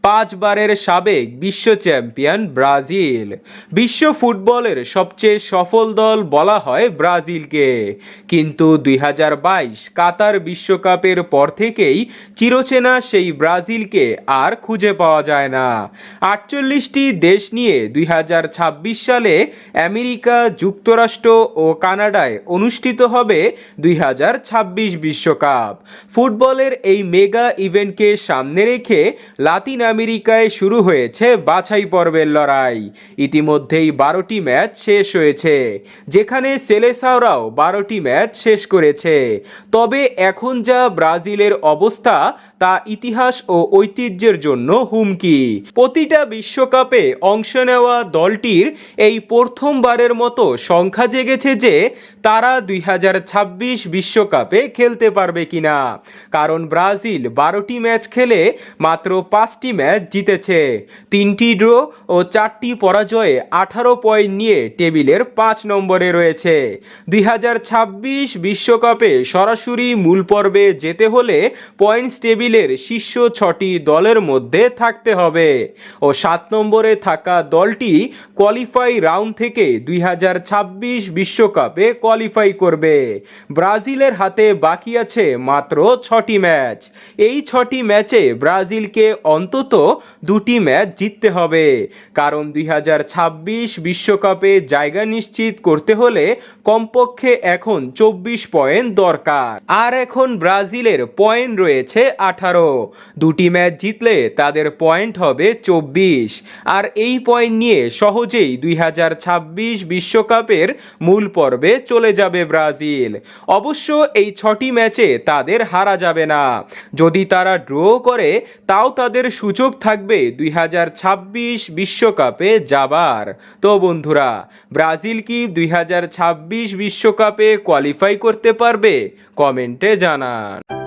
5 বারের সাবেক বিশ্ব চ্যাম্পিয়ন ব্রাজিল। বিশ্ব ফুটবলের সবচেয়ে সফল দল বলা হয় ব্রাজিলকে, কিন্তু 2022 কাতার বিশ্বকাপের পর থেকেই চিরচেনা সেই ব্রাজিলকে আর খুঁজে পাওয়া যায় না। 48টি দেশ নিয়ে 2026 সালে আমেরিকা, যুক্তরাষ্ট্র ও কানাডায় অনুষ্ঠিত হবে 2026 বিশ্বকাপ। ফুটবলের এই মেগা ইভেন্টকে সামনে রেখে লাতিন আমেরিকায় শুরু হয়েছে বাছাই পর্বের লড়াই। ইতিমধ্যেই 12টি ম্যাচ শেষ হয়েছে, যেখানে সেলেসাওরাও 12টি ম্যাচ শেষ করেছে। তবে এখন যা ব্রাজিলের অবস্থা তা ইতিহাস ও ঐতিহ্যের জন্য হুমকি। প্রতিটা বিশ্বকাপে অংশ নেওয়া দলটির এই প্রথমবারের মতো সংখ্যা জেগেছে যে তারা 2026 বিশ্বকাপে খেলতে পারবে কিনা, কারণ ব্রাজিল 12টি ম্যাচ খেলে মাত্র 5টি ম্যাচ জিতেছে, 3টি ড্র ও 4টি পরাজয়ে 18 পয়েন্ট নিয়ে টেবিলের 5 নম্বরে রয়েছে। 2026 বিশ্বকাপে সরাসরি মূল পর্বে যেতে হলে পয়েন্টস টেবিলের শীর্ষ 6টি দলের মধ্যে থাকতে হবে ও 7 নম্বরে থাকা দলটি কোয়ালিফাই রাউন্ড থেকে 2026 বিশ্বকাপে কোয়ালিফাই করবে। ব্রাজিলের হাতে বাকি আছে মাত্র 6টি ম্যাচ। এই 6টি ম্যাচে ব্রাজিলকে অন্তত 2টি ম্যাচ জিততে হবে, কারণ 2026 বিশ্বকাপে জায়গা নিশ্চিত করতে হলে কমপক্ষে এখন 24 পয়েন্ট দরকার। আর এখন ব্রাজিলের পয়েন্ট রয়েছে 18। 2টি ম্যাচ জিতলে তাদের পয়েন্ট হবে 24, আর এই পয়েন্ট নিয়ে সহজেই 2026 বিশ্বকাপের মূল পর্বে চলে যাবে ব্রাজিল। অবশ্য এই 6টি ম্যাচে তাদের হারা যাবে না। যদি তারা ড্র করে তাও তাদের সুযোগ থাকবে 2026 বিশ্বকাপে যাবার। তো বন্ধুরা, ব্রাজিল কি 2026 বিশ্বকাপে কোয়ালিফাই করতে পারবে? কমেন্টে জানান।